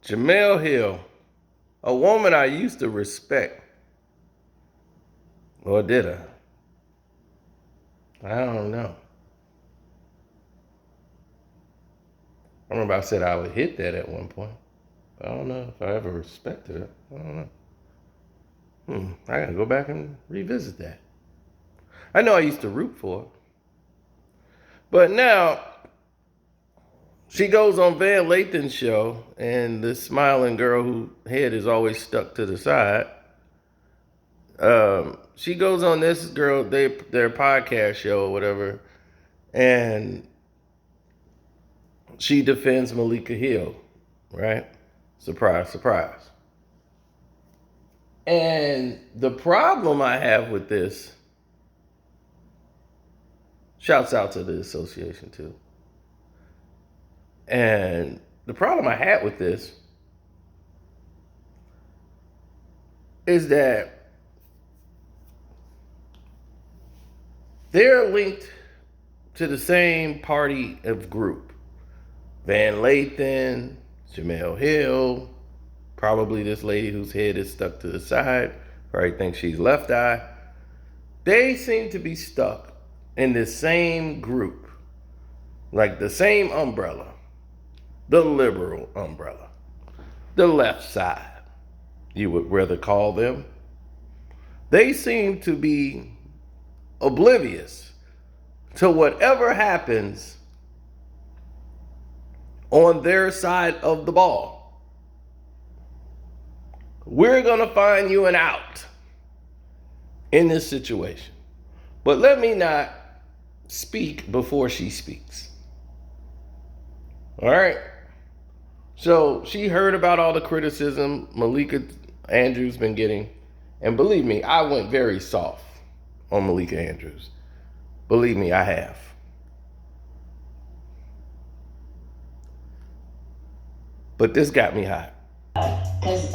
Jamel Hill, a woman I used to respect. Or did I? I don't know. I remember I said I would hit that at one point. I don't know if I ever respected it. I don't know. I gotta go back and revisit that. I know I used to root for her. But now, she goes on Van Lathan's show, and this smiling girl whose head is always stuck to the side, she goes on this girl, their podcast show or whatever, and she defends Malika Hill, right? Surprise, surprise. And the problem I have with this, shouts out to the association too. And the problem I had with this is that they're linked to the same party of group. Van Lathan, Jemele Hill, probably this lady whose head is stuck to the side, probably thinks she's left eye. They seem to be stuck in the same group, like the same umbrella, the liberal umbrella, the left side, you would rather call them. They seem to be oblivious to whatever happens on their side of the ball. We're going to find you an out in this situation. But let me not speak before she speaks. All right? So she heard about all the criticism Malika Andrews been getting. And believe me, I went very soft on Malika Andrews. Believe me, I have. But this got me hot. Because,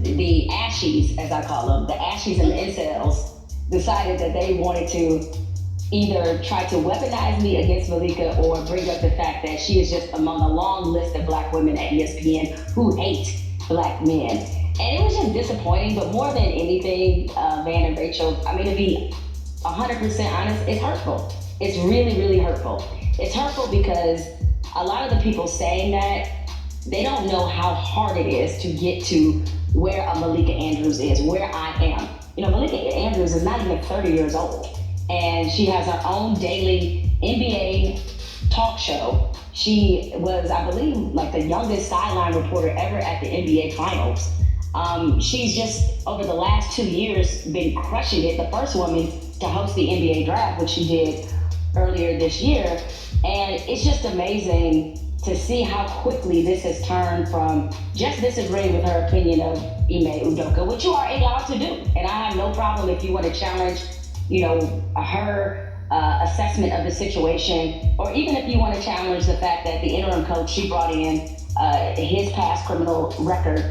the Ashies, as I call them, the Ashies and the incels decided that they wanted to either try to weaponize me against Malika or bring up the fact that she is just among a long list of black women at ESPN who hate black men. And it was just disappointing, but more than anything, Van and Rachel, to be 100% honest, it's hurtful. It's really, really hurtful. It's hurtful because a lot of the people saying that, they don't know how hard it is to get to where a Malika Andrews is, where I am. Malika Andrews is not even 30 years old, and she has her own daily NBA talk show. She was, I believe, like the youngest sideline reporter ever at the NBA Finals. She's just, over the last 2 years, been crushing it. The first woman to host the NBA draft, which she did earlier this year. And it's just amazing to see how quickly this has turned from just disagreeing with her opinion of Ime Udoka, which you are allowed to do. And I have no problem if you want to challenge, her assessment of the situation, or even if you want to challenge the fact that the interim coach she brought in, his past criminal record,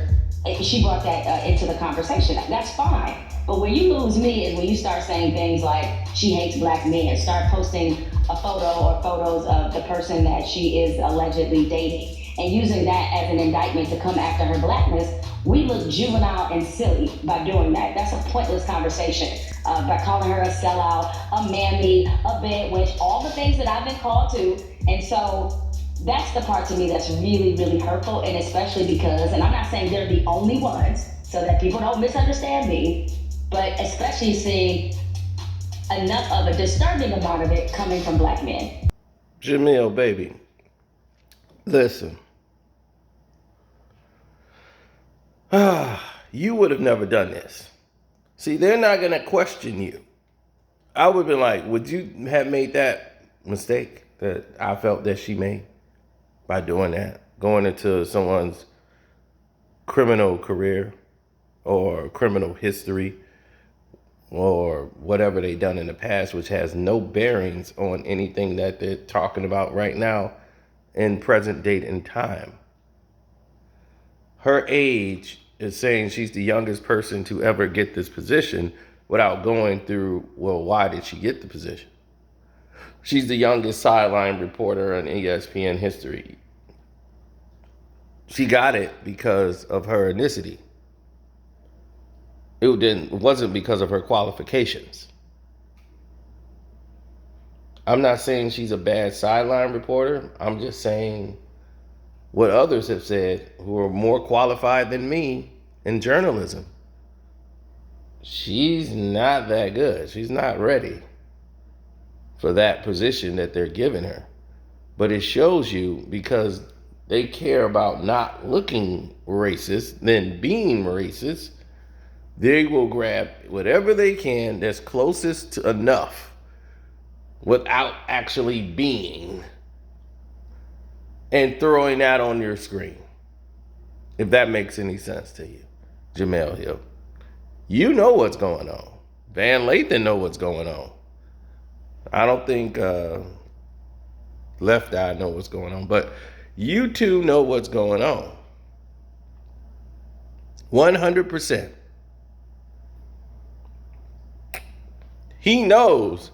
she brought that into the conversation. That's fine. But where you lose me is when you start saying things like she hates black men, start posting a photo or photos of the person that she is allegedly dating, and using that as an indictment to come after her blackness. We look juvenile and silly by doing that. That's a pointless conversation. By calling her a sellout, a mammy, a bedwitch, all the things that I've been called to. And so that's the part to me that's really, really hurtful, and especially because, and I'm not saying they're the only ones, so that people don't misunderstand me, but especially seeing enough of a disturbing amount of it coming from black men. Jamel, baby, listen. You would have never done this. See, they're not going to question you. I would have been like, would you have made that mistake that I felt that she made by doing that? Going into someone's criminal career or criminal history or whatever they done in the past, which has no bearings on anything that they're talking about right now in present date and time. Her age is saying she's the youngest person to ever get this position without going through, well, why did she get the position? She's the youngest sideline reporter in ESPN history. She got it because of her ethnicity. It wasn't because of her qualifications. I'm not saying she's a bad sideline reporter. I'm just saying what others have said who are more qualified than me in journalism. She's not that good. She's not ready for that position that they're giving her. But it shows you, because they care about not looking racist than being racist, they will grab whatever they can that's closest to enough without actually being, and throwing that on your screen. If that makes any sense to you, Jamel Hill. You know what's going on. Van Lathan know what's going on. I don't think Left Eye know what's going on, but you two know what's going on. 100%. He knows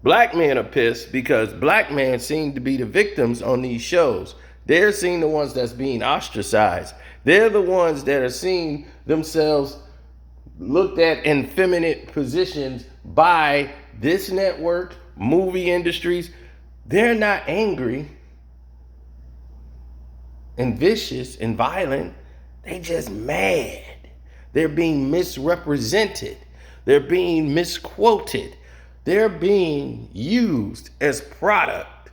black men are pissed because black men seem to be the victims on these shows. They're seeing the ones that's being ostracized. They're the ones that are seeing themselves looked at in feminine positions by this network, movie industries. They're not angry and vicious and violent. They just mad. They're being misrepresented. They're being misquoted. They're being used as product.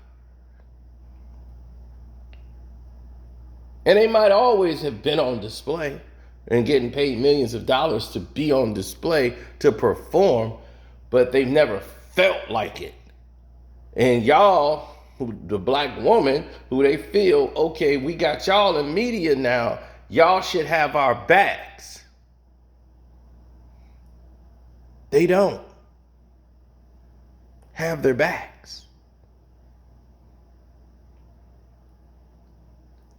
And they might always have been on display and getting paid millions of dollars to be on display, to perform, but they've never felt like it. And y'all, the black woman, who they feel, okay, we got y'all in media now, y'all should have our backs. They don't have their backs.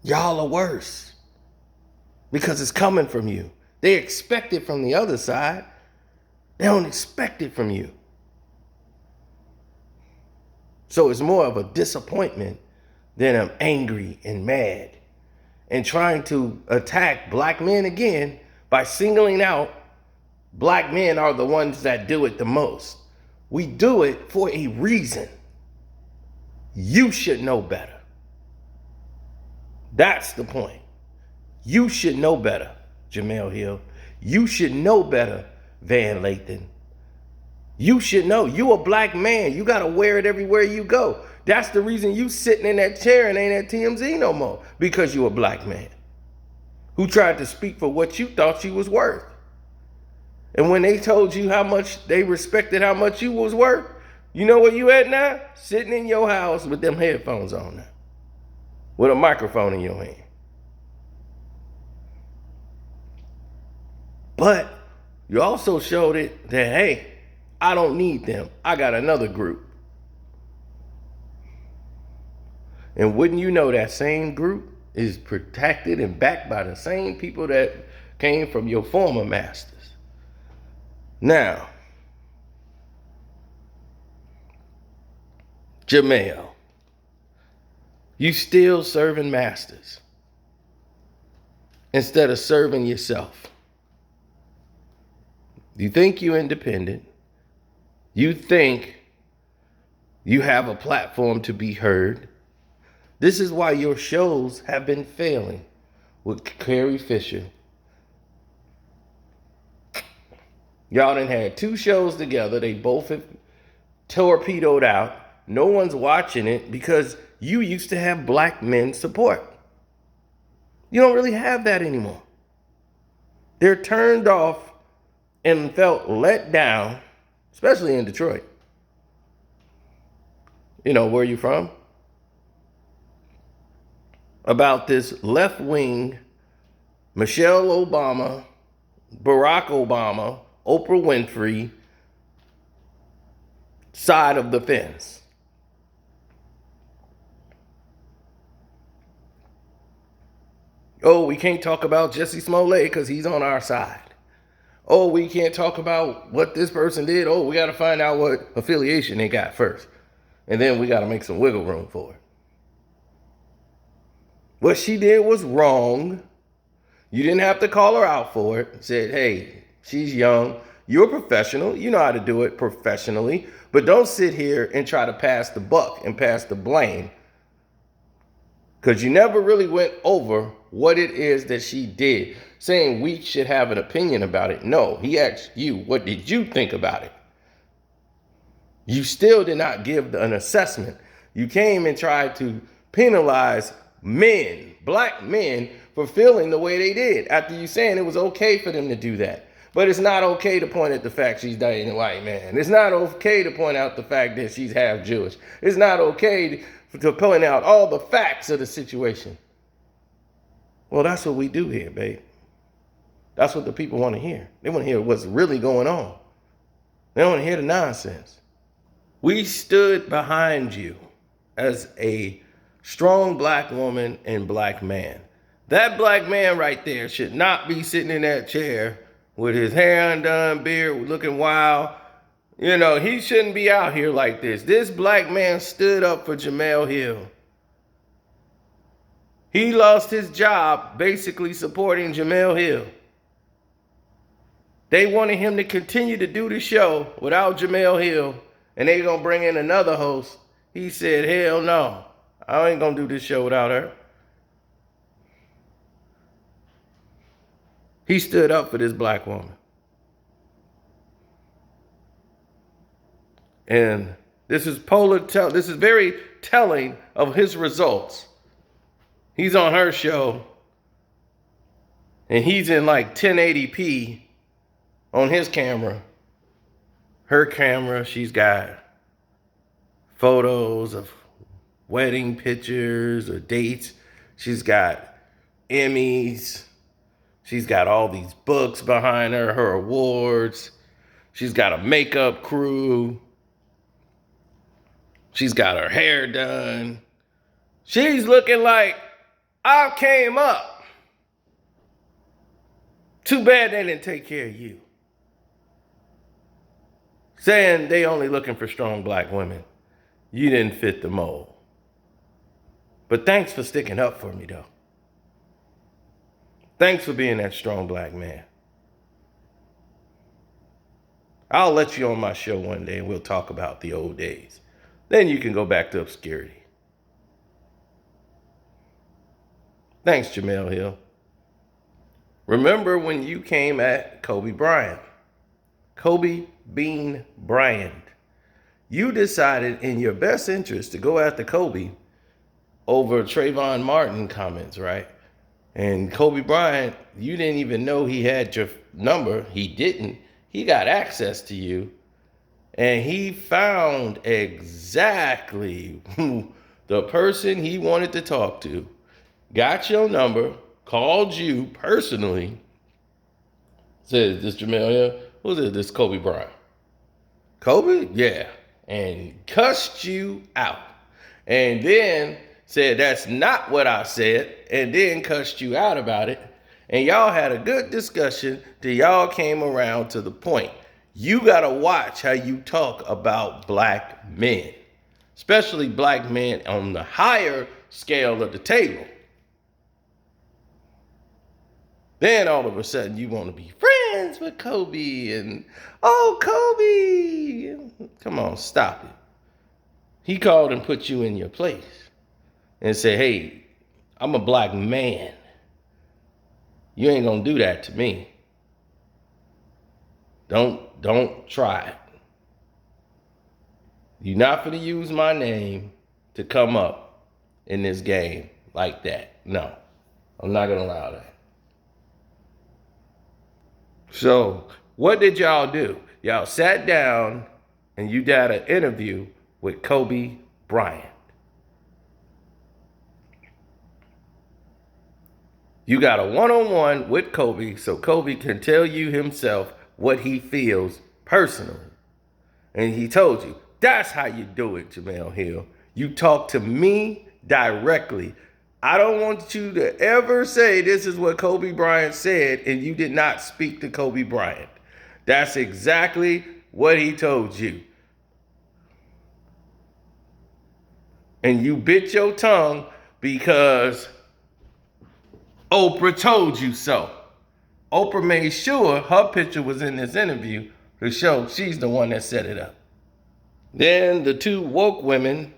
Y'all are worse because it's coming from you. They expect it from the other side. They don't expect it from you. So it's more of a disappointment than I'm angry and mad and trying to attack black men again by singling out black men are the ones that do it the most. We do it for a reason. You should know better. That's the point. You should know better, Jamel Hill. You should know better, Van Lathan. You should know. You a black man. You got to wear it everywhere you go. That's the reason you sitting in that chair and ain't at TMZ no more. Because you a black man who tried to speak for what you thought you was worth. And when they told you how much they respected how much you was worth, you know where you at now? Sitting in your house with them headphones on now, with a microphone in your hand. But you also showed it that, hey, I don't need them. I got another group. And wouldn't you know, that same group is protected and backed by the same people that came from your former masters. Now, Jamel, you still serving masters instead of serving yourself. You think you're independent. You think you have a platform to be heard. This is why your shows have been failing with Carrie Fisher. Y'all done had 2 shows together. They both have torpedoed out. No one's watching it because you used to have black men support. You don't really have that anymore. They're turned off and felt let down, especially in Detroit. You know, where you from? About this left-wing Michelle Obama, Barack Obama, Oprah Winfrey side of the fence. Oh, we can't talk about Jesse Smollett because he's on our side. Oh, we can't talk about what this person did. Oh, we got to find out what affiliation they got first. And then we got to make some wiggle room for it. What she did was wrong. You didn't have to call her out for it. Said, hey, she's young. You're a professional. You know how to do it professionally. But don't sit here and try to pass the buck and pass the blame. Because you never really went over what it is that she did. Saying we should have an opinion about it. No, he asked you, what did you think about it? You still did not give an assessment. You came and tried to penalize men, black men, for feeling the way they did after you saying it was okay for them to do that. But it's not okay to point at the fact she's dating a white man. It's not okay to point out the fact that she's half Jewish. It's not okay to point out all the facts of the situation. Well, that's what we do here, babe. That's what the people want to hear. They want to hear what's really going on. They don't want to hear the nonsense. We stood behind you as a strong black woman and black man. That black man right there should not be sitting in that chair with his hair undone, beard looking wild. You know, he shouldn't be out here like this. This black man stood up for Jamel Hill. He lost his job basically supporting Jamel Hill. They wanted him to continue to do the show without Jamel Hill, and they gonna bring in another host. He said, hell no, I ain't gonna do this show without her. He stood up for this black woman. And this is very telling of his results. He's on her show, and he's in like 1080p on his camera. Her camera, she's got photos of wedding pictures or dates. She's got Emmys. She's got all these books behind her, her awards. She's got a makeup crew. She's got her hair done. She's looking like I came up. Too bad they didn't take care of you. Saying they only looking for strong black women. You didn't fit the mold. But thanks for sticking up for me, though. Thanks for being that strong black man. I'll let you on my show one day and we'll talk about the old days. Then you can go back to obscurity. Thanks, Jamel Hill. Remember when you came at Kobe Bryant? Kobe Bean Bryant. You decided in your best interest to go after Kobe over Trayvon Martin comments, right? And Kobe Bryant, you didn't even know he had your number. He didn't. He got access to you. And he found exactly who the person he wanted to talk to, got your number, called you personally, said, this Jamel here? Who's this? This Kobe Bryant. Kobe? Yeah. And cussed you out. And then said, that's not what I said. And then cussed you out about it. And y'all had a good discussion till y'all came around to the point. You got to watch how you talk about black men, especially black men on the higher scale of the table. Then all of a sudden you want to be friends with Kobe and, oh, Kobe. Come on, stop it. He called and put you in your place and said, hey, I'm a black man. You ain't going to do that to me. Don't try it. You're not going to use my name to come up in this game like that. No, I'm not going to allow that. So what did y'all do? Y'all sat down and you did an interview with Kobe Bryant. You got a one-on-one with Kobe so Kobe can tell you himself what he feels personally. And he told you, that's how you do it, Jamel Hill. You talk to me directly. I don't want you to ever say this is what Kobe Bryant said and you did not speak to Kobe Bryant. That's exactly what he told you. And you bit your tongue because Oprah told you so. Oprah made sure her picture was in this interview to show she's the one that set it up. Then the two woke women,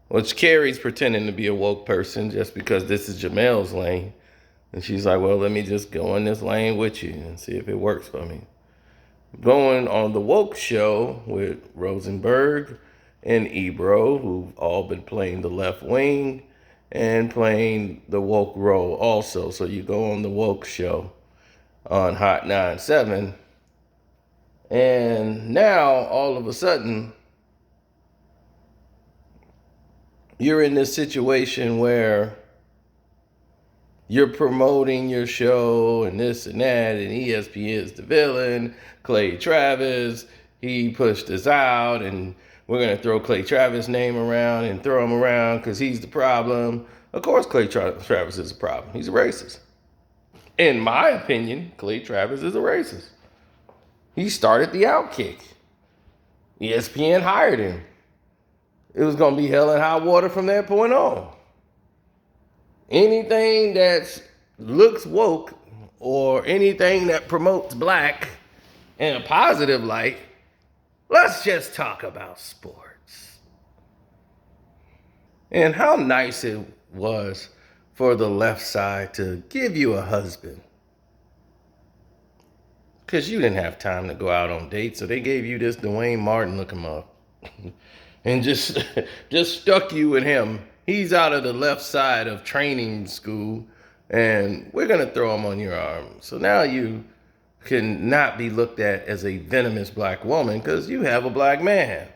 which Carrie's pretending to be a woke person just because this is Jamel's lane. And she's like, well, let me just go in this lane with you and see if it works for me. Going on the woke show with Rosenberg and Ebro, who've all been playing the left wing and playing the woke role also. So you go on the woke show on Hot 97, and now all of a sudden you're in this situation where you're promoting your show and this and that, and ESPN is the villain. Clay Travis, he pushed us out, and we're going to throw Clay Travis' name around and throw him around because he's the problem. Of course, Clay Travis is a problem. He's a racist. In my opinion, Clay Travis is a racist. He started the Outkick. ESPN hired him. It was going to be hell and high water from that point on. Anything that looks woke or anything that promotes black in a positive light, let's just talk about sports. And how nice it was for the left side to give you a husband. Because you didn't have time to go out on dates, so they gave you this Dwayne Martin looking up and just stuck you with him. He's out of the left side of training school, and we're going to throw him on your arm. So now you can not be looked at as a venomous black woman because you have a black man.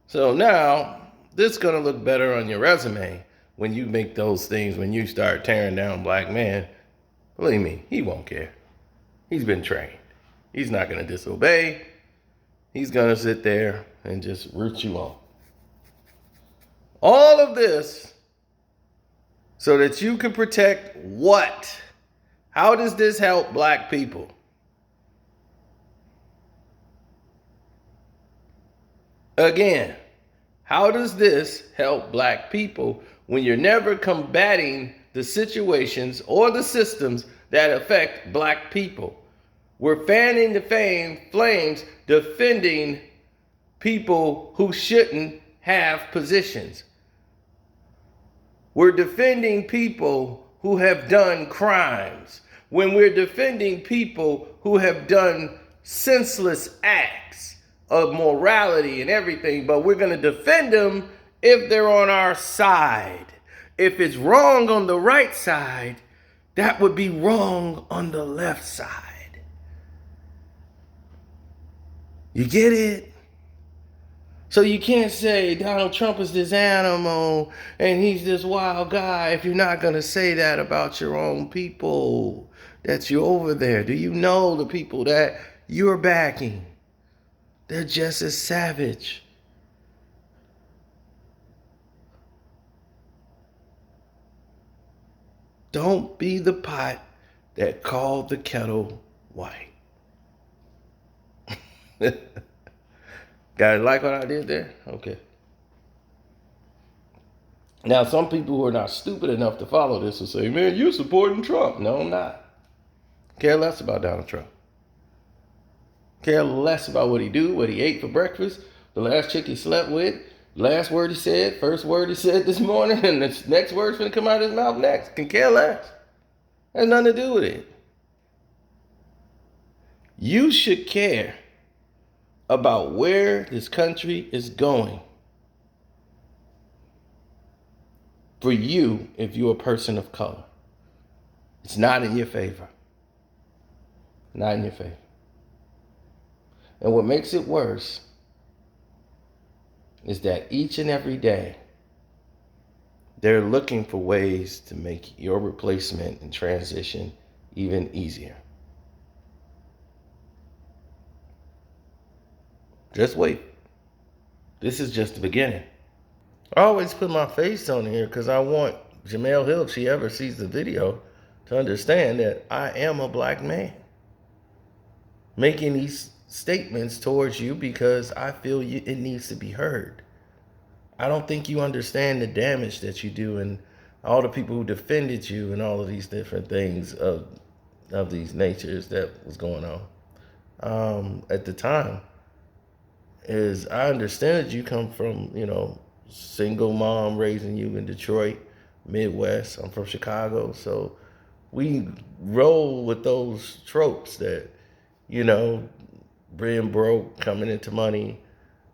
So now this is going to look better on your resume when you make those things, when you start tearing down black men. Believe me, he won't care. He's been trained. He's not going to disobey. He's going to sit there and just root you on. All of this so that you can protect what? How does this help black people? Again, how does this help black people when you're never combating the situations or the systems that affect black people? We're fanning the flames, defending people who shouldn't have positions. We're defending people who have done crimes. When we're defending people who have done senseless acts of morality and everything, but we're going to defend them if they're on our side. If it's wrong on the right side, that would be wrong on the left side. You get it? So you can't say Donald Trump is this animal and he's this wild guy if you're not going to say that about your own people that you're over there. Do you know the people that you're backing? They're just as savage. Don't be the pot that called the kettle white. Guys, like what I did there? Okay. Now, some people who are not stupid enough to follow this will say, man, you're supporting Trump. No, I'm not. Care less about Donald Trump. Care less about what he do, what he ate for breakfast, the last chick he slept with, last word he said, first word he said this morning, and the next word's gonna come out of his mouth next. Can care less. Has nothing to do with it. You should care about where this country is going. For you, if you're a person of color. It's not in your favor. Not in your favor. And what makes it worse is that each and every day, they're looking for ways to make your replacement and transition even easier. Just wait. This is just the beginning. I always put my face on here because I want Jemele Hill, if she ever sees the video, to understand that I am a black man. Making these statements towards you because I feel it needs to be heard. I don't think you understand the damage that you do in all the people who defended you and all of these different things of these natures that was going on at the time. Is I understand that you come from, single mom raising you in Detroit, Midwest. I'm from Chicago, so we roll with those tropes that, you know, being broke, coming into money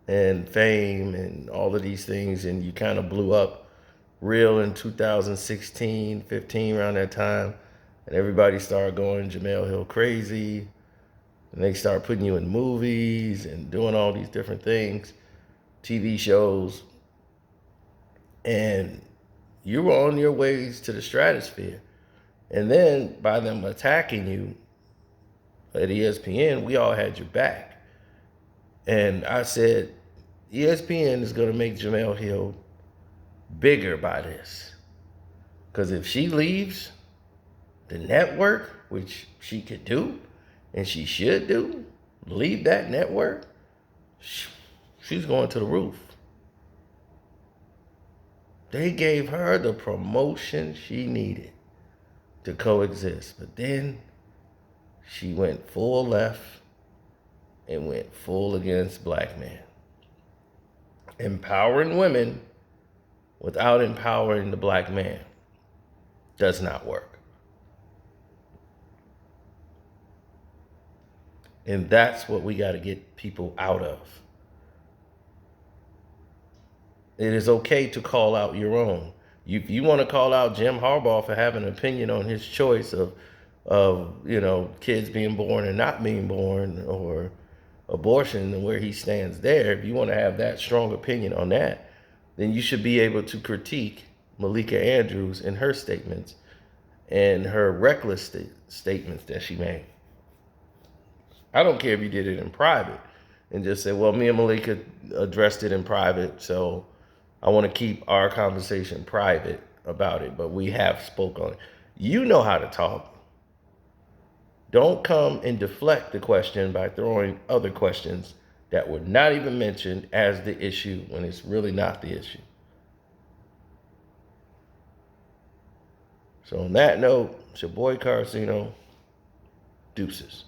and fame and all of these things, and you kind of blew up real in 2016, 15, around that time, and everybody started going Jamel Hill crazy, and they start putting you in movies and doing all these different things, TV shows, and you were on your ways to the stratosphere. And then by them attacking you at ESPN, we all had your back. And I said, ESPN is going to make Jemele Hill bigger by this. Because if she leaves the network, which she could do, and she should do, leave that network, she's going to the roof. They gave her the promotion she needed to coexist. But then she went full left and went full against black men. Empowering women without empowering the black man does not work. And that's what we got to get people out of. It is okay to call out your own. If you want to call out Jim Harbaugh for having an opinion on his choice of kids being born and not being born, or abortion and where he stands there, if you want to have that strong opinion on that, then you should be able to critique Malika Andrews in her statements and her reckless statements that she made. I don't care if you did it in private and just say, well, me and Malika addressed it in private, so I want to keep our conversation private about it, but we have spoke on it. You know how to talk. Don't come and deflect the question by throwing other questions that were not even mentioned as the issue when it's really not the issue. So on that note, it's your boy Carcino. Deuces.